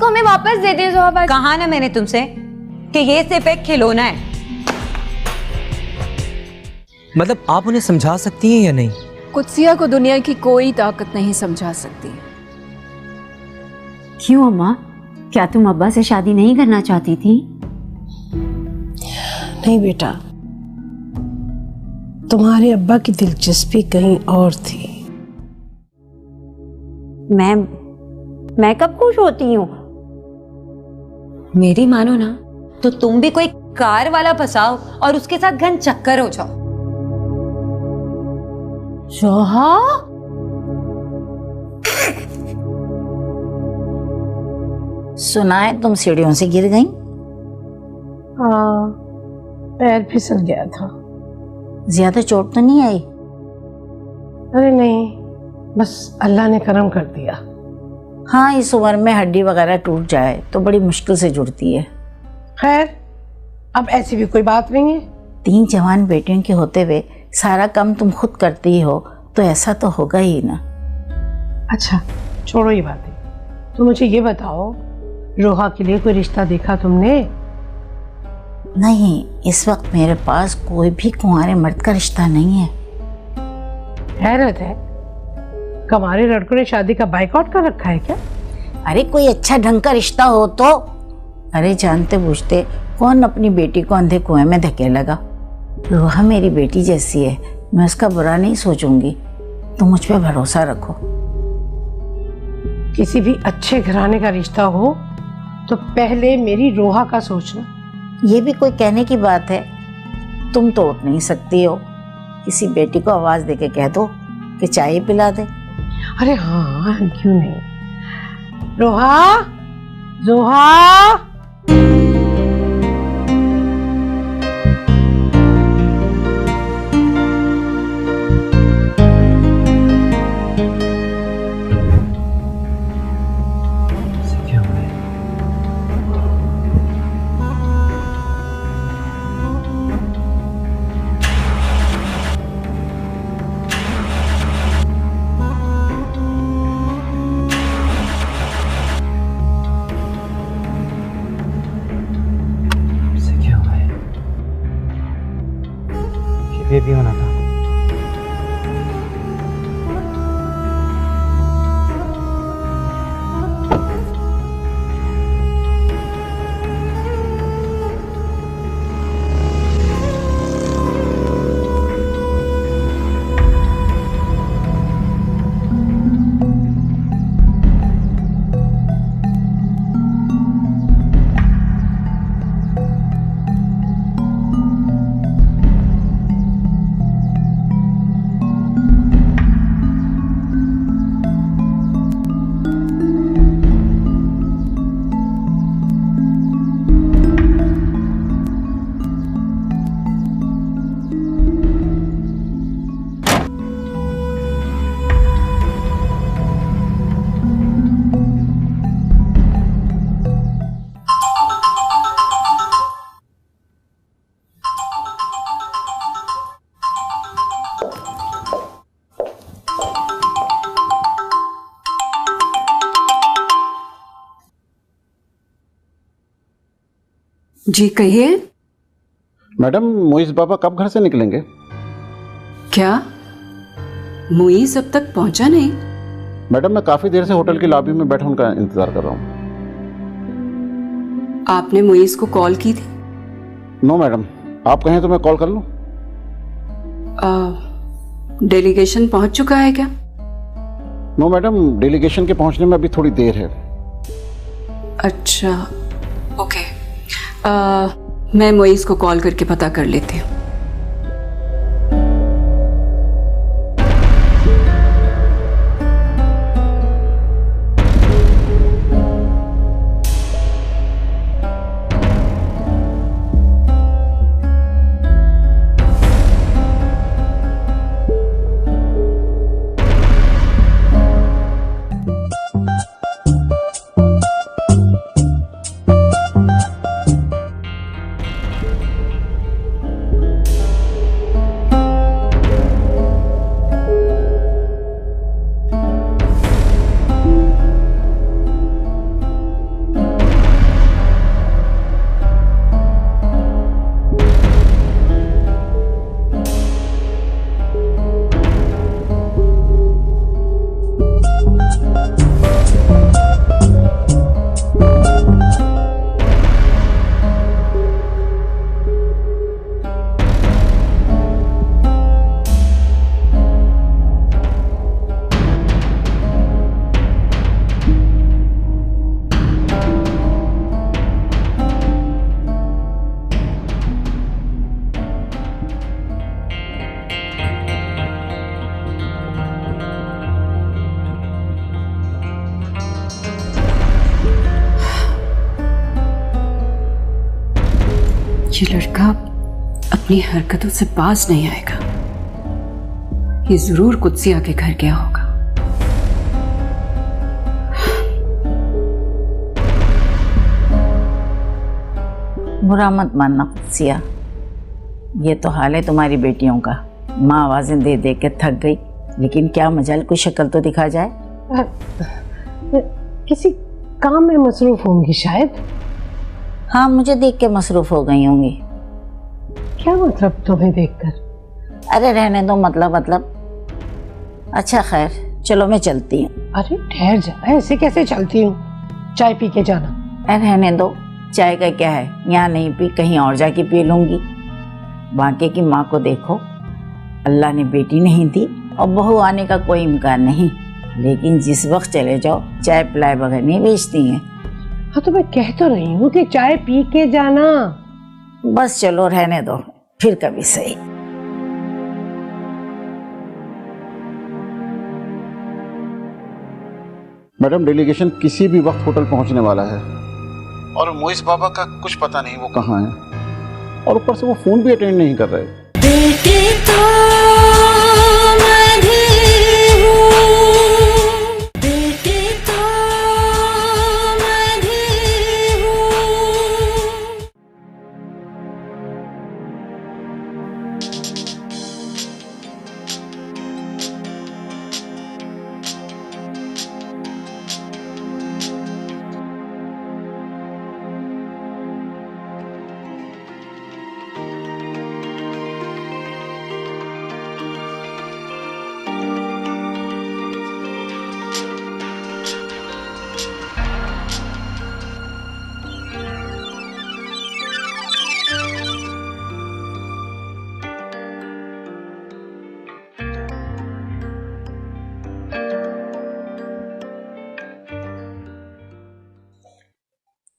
उसको हमें वापस दे दे। जोहबा कहा ना मैंने तुमसे कि ये सिर्फ एक खिलौना है। मतलब आप उन्हें समझा सकती हैं या नहीं? कुत्सिया को दुनिया की कोई ताकत नहीं समझा सकती। क्यों अम्मा, क्या तुम अब्बा से शादी नहीं करना चाहती थी? नहीं बेटा, तुम्हारे अब्बा की दिलचस्पी कहीं और थी। मैं कब खुश होती हूँ? मेरी मानो ना तो तुम भी कोई कार वाला फंसाओ और उसके साथ घन चक्कर हो जाओ। जोहा, सुना है तुम सीढ़ियों से गिर गई? हाँ, पैर फिसल गया था। ज्यादा चोट तो नहीं आई? अरे नहीं, बस अल्लाह ने करम कर दिया। हाँ, इस उम्र में हड्डी वगैरह टूट जाए तो बड़ी मुश्किल से जुड़ती है। खैर, अब ऐसी भी कोई बात नहीं है। 3 जवान बेटियों के होते हुए सारा काम तुम खुद करती हो तो ऐसा तो होगा ही ना। अच्छा छोड़ो ये बातें, तो मुझे ये बताओ, रोहा के लिए कोई रिश्ता देखा तुमने? नहीं, इस वक्त मेरे पास कोई भी कुंवारे मर्द का रिश्ता नहीं है। हैरत है, हमारे लड़कों ने शादी का बाइकआउट कर रखा है क्या? अरे कोई अच्छा ढंग का रिश्ता हो तो। अरे जानते बूझते कौन अपनी बेटी को अंधे कुएं में धकेलेगा। रोहा मेरी बेटी जैसी है, मैं उसका बुरा नहीं सोचूंगी। तुम मुझ पे भरोसा रखो। किसी भी अच्छे घराने का रिश्ता हो तो पहले मेरी रोहा का सोचना। ये भी कोई कहने की बात है? तुम तो उठ नहीं सकती हो, किसी बेटी को आवाज देके कह दो कि चाय पिला दे। अरे हाँ, क्यों नहीं। रोहा, जोहा। बेबी होना था। जी कहिए। मैडम, मोइस बाबा कब घर से निकलेंगे? क्या मुईस अब तक पहुंचा नहीं? मैडम, मैं काफी देर से होटल की लॉबी में बैठा उनका इंतजार कर रहा हूँ। आपने मुईस को कॉल की थी? नो मैडम, आप कहें तो मैं कॉल कर लूँ। डेलीगेशन पहुंच चुका है क्या? नो मैडम, डेलीगेशन के पहुंचने में अभी थोड़ी देर है। अच्छा ओके, मैं मुईस को कॉल करके पता कर लेती हूँ। ये लड़का अपनी हरकतों से बाज नहीं आएगा। ये जरूर कुत्सिया के घर गया होगा। बुरा मत मानना कुत्सिया, ये तो हाल है तुम्हारी बेटियों का। माँ आवाजें दे दे के थक गई, लेकिन क्या मजाल कोई शक्ल तो दिखा जाए। किसी काम में मसरूफ होंगी शायद। हाँ, मुझे देख के मसरूफ हो गई होंगी। क्या मतलब तुम्हें देखकर? अरे रहने दो, मतलब। अच्छा खैर, चलो मैं चलती हूँ। अरे ठहर जा, ऐसे कैसे चलती हूँ? चाय पी के जाना। अरे रहने दो, चाय का क्या है, यहाँ नहीं पी कहीं और जाके पी लूंगी। बाकी की माँ को देखो, अल्लाह ने बेटी नहीं दी और बहू आने का कोई इम्कान नहीं, लेकिन जिस वक्त चले जाओ चाय पिलाए बगैर नहीं बेचती हैं। हाँ तो मैं कह तो रही हूँ कि चाय पी के जाना। बस चलो रहने दो, फिर कभी सही। मैडम डेलीगेशन किसी भी वक्त होटल पहुंचने वाला है और मोइस बाबा का कुछ पता नहीं वो कहाँ है, और ऊपर से वो फोन भी अटेंड नहीं कर रहे।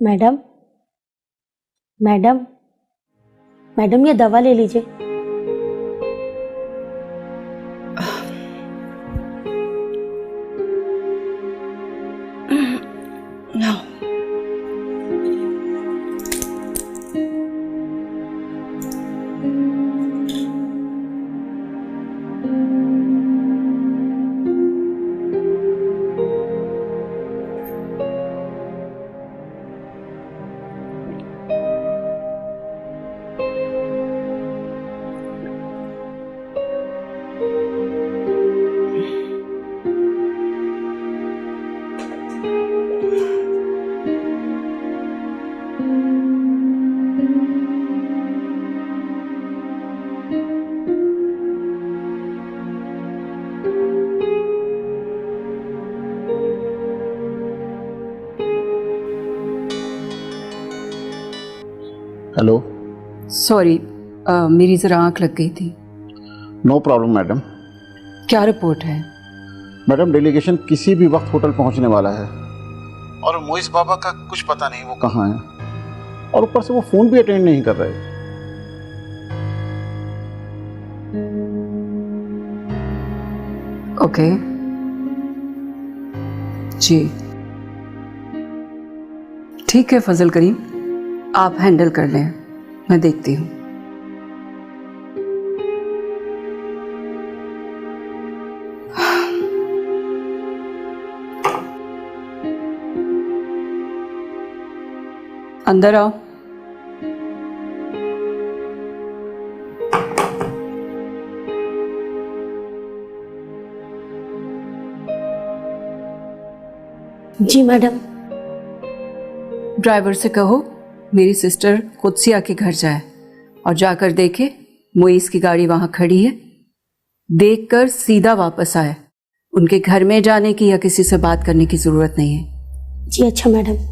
मैडम मैडम मैडम, ये दवा ले लीजिए। हेलो। सॉरी, मेरी जरा आंख लग गई थी। No problem madam. क्या रिपोर्ट है? मैडम डेलीगेशन किसी भी वक्त होटल पहुंचने वाला है और मोइस बाबा का कुछ पता नहीं वो कहाँ है, और ऊपर से वो फोन भी अटेंड नहीं कर रहे। ओके जी, ठीक है फजल करीम, आप हैंडल कर लें, मैं देखती हूँ। अंदर आओ। जी मैडम। ड्राइवर से कहो मेरी सिस्टर कुत्सिया के घर जाए और जाकर देखे मोइस की गाड़ी वहां खड़ी है, देखकर सीधा वापस आए। उनके घर में जाने की या किसी से बात करने की जरूरत नहीं है। जी अच्छा मैडम।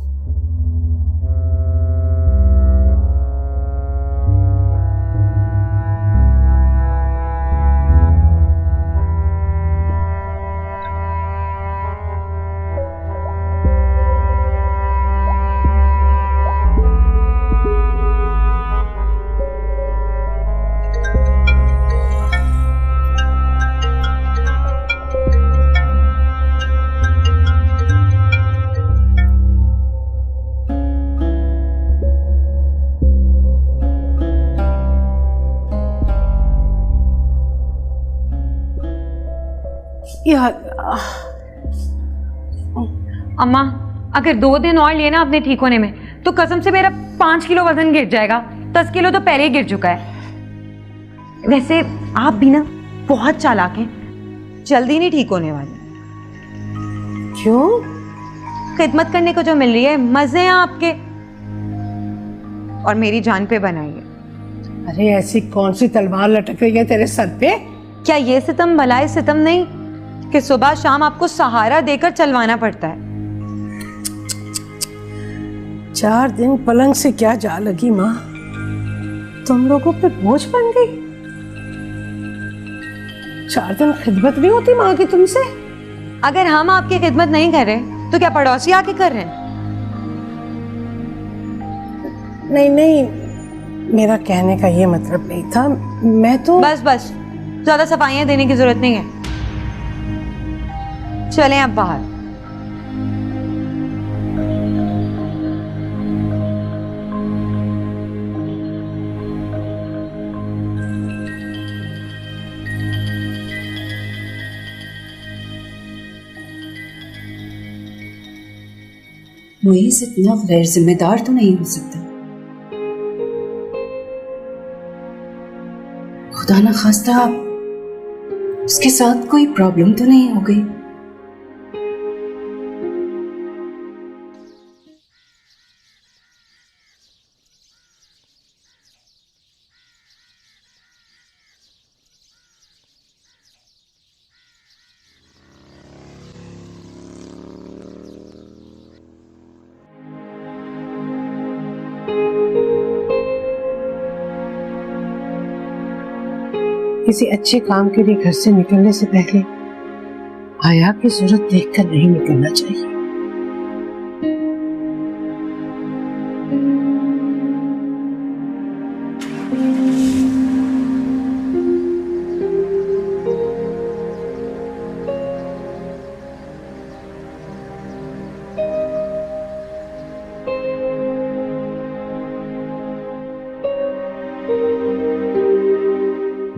यार अम्मा, अगर 2 दिन और लिए ना अपने ठीक होने में, तो कसम से मेरा 5 किलो वजन गिर जाएगा। 10 किलो तो पहले ही गिर चुका है। वैसे आप भी ना बहुत चालाक हैं, जल्दी नहीं ठीक होने वाले। क्यों? खिदमत करने को जो मिल रही है, मजे हैं आपके, और मेरी जान पे बनाइए। अरे ऐसी कौन सी तलवार लटक रही है तेरे सर पे? क्या ये सितम भलाए सितम नहीं कि सुबह शाम आपको सहारा देकर चलवाना पड़ता है? 4 दिन पलंग से क्या जा लगी माँ, तुम लोगों पे बोझ बन गई। 4 दिन खिदमत नहीं होती माँ की तुमसे? अगर हम आपकी खिदमत नहीं कर रहे तो क्या पड़ोसी आके कर रहे हैं? नहीं नहीं, मेरा कहने का ये मतलब नहीं था। मैं तो बस बस, ज्यादा सफाइयां देने की जरूरत नहीं है। चलें अब बाहर। मुईस इतना गैर जिम्मेदार तो नहीं हो सकता। खुदा ना खास्ता उसके साथ कोई प्रॉब्लम तो नहीं हो गई। किसी अच्छे काम के लिए घर से निकलने से पहले आया की जरूरत देखकर नहीं निकलना चाहिए।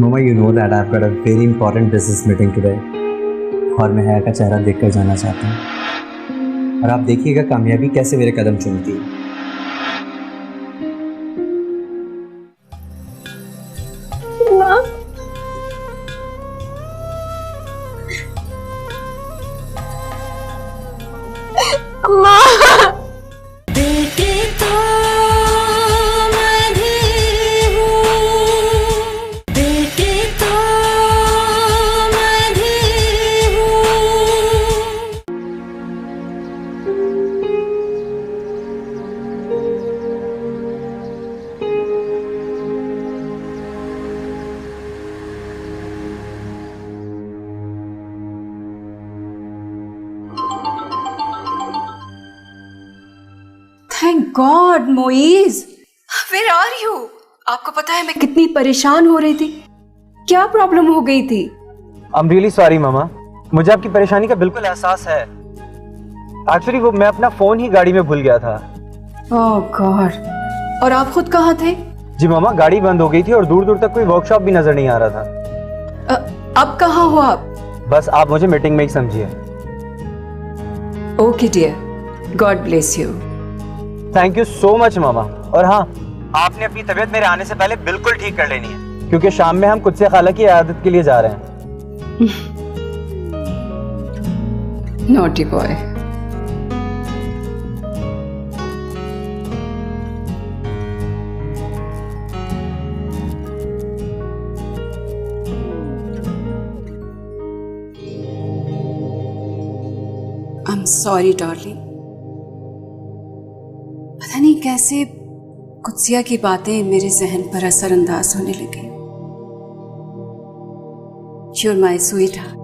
Mama, you know that I've got a very important business meeting today. और मैं हया का चेहरा देखकर जाना चाहता हूँ। और आप देखिएगा कामयाबी कैसे मेरे कदम चूमती है। Thank god Moiz, where are you? आपको पता है मैं कितनी परेशान हो रही थी। क्या प्रॉब्लम हो गई थी? आई एम रियली सॉरी मामा, मुझे आपकी परेशानी का बिल्कुल एहसास है। एक्चुअली वो मैं अपना फोन ही गाड़ी में भूल गया था। ओह गॉड, और आप खुद कहाँ थे? जी मामा, गाड़ी बंद हो गई थी और दूर दूर तक कोई वर्कशॉप भी नजर नहीं आ रहा था। अब कहाँ हो आप? बस आप मुझे मीटिंग में ही समझिए। Okay dear, God bless you. Thank you so much मामा। और हाँ, आपने अपनी तबीयत मेरे आने से पहले बिल्कुल ठीक कर लेनी है, क्योंकि शाम में हम कुत्से खाला की इयादत के लिए जा रहे हैं। Naughty boy. I am sorry darling. पता नहीं कैसे कुत्सिया की बातें मेरे जहन पर असरअंदाज होने लगी। You're my sweetheart.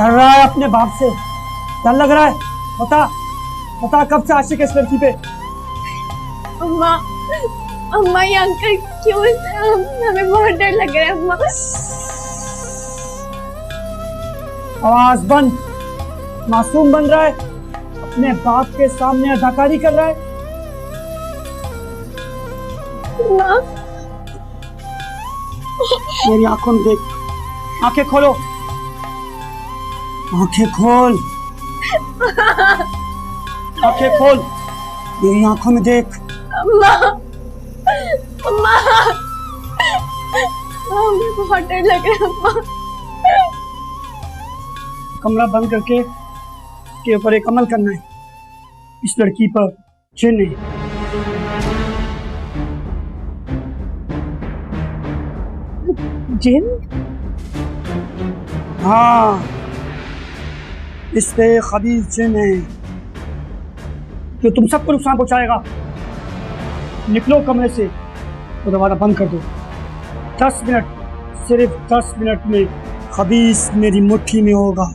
डर रहा है अपने बाप से, डर लग रहा है। बता बता कब से आशिक है इस लड़की पे? अम्मा अम्मा ये अंकल क्यों हमें बहुत डर लग रहा है अम्मा। आवाज बंद। मासूम बन रहा है, अपने बाप के सामने अदाकारी कर रहा है। अम्मा मेरी आंखों में देख, आंखें खोलो, आंखें खोल, आंखें खोल, मेरी आंखों में देख। अम्मा अम्मा हमें बहुत डर लग रहा है अम्मा। कमरा बंद करके इसके ऊपर एक अमल करना है। इस लड़की पर जिन है। जिन? हाँ, इस पे खबीज जिन है जो तुम सबको नुकसान पहुंचाएगा। निकलो कमरे से और दरवाजा बंद कर दो। 10 मिनट, सिर्फ 10 मिनट में खबीज मेरी मुट्ठी में होगा।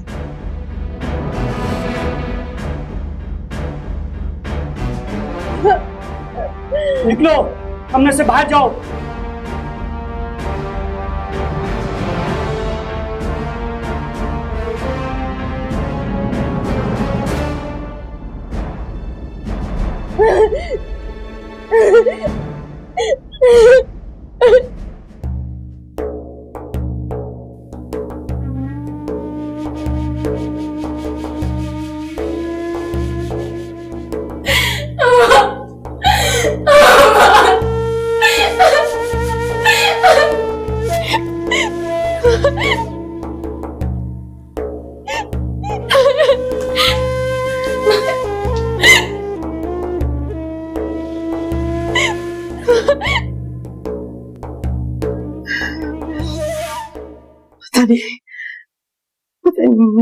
निकलो, कमरे से बाहर जाओ।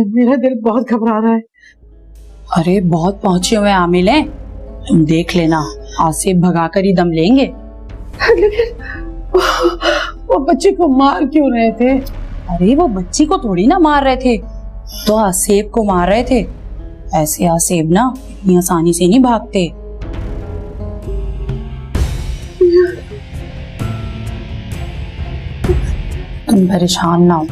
मेरा दिल बहुत घबरा रहा है। अरे बहुत पहुंचे हुए आमिल हैं, तुम देख लेना, आसिफ भगाकर ही दम लेंगे। वो बच्चे को मार क्यों रहे थे? अरे वो बच्ची को थोड़ी ना मार रहे थे, तो आसिफ को मार रहे थे। ऐसे आसिफ ना इतनी आसानी से नहीं भागते। तुम परेशान ना हो।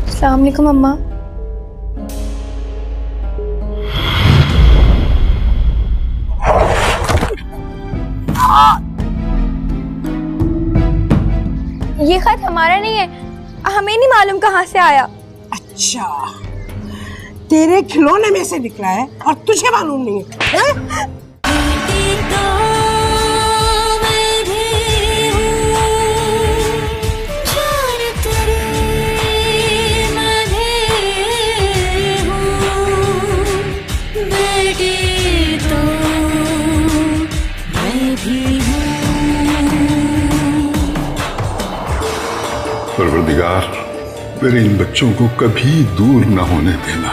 अस्सलाम वालेकुम अम्मा। ये खत हमारा नहीं है, हमें नहीं मालूम कहाँ से आया। अच्छा, तेरे खिलौने में से निकला है और तुझे मालूम नहीं है? परवरदिगार, मेरे इन बच्चों को कभी दूर न होने देना।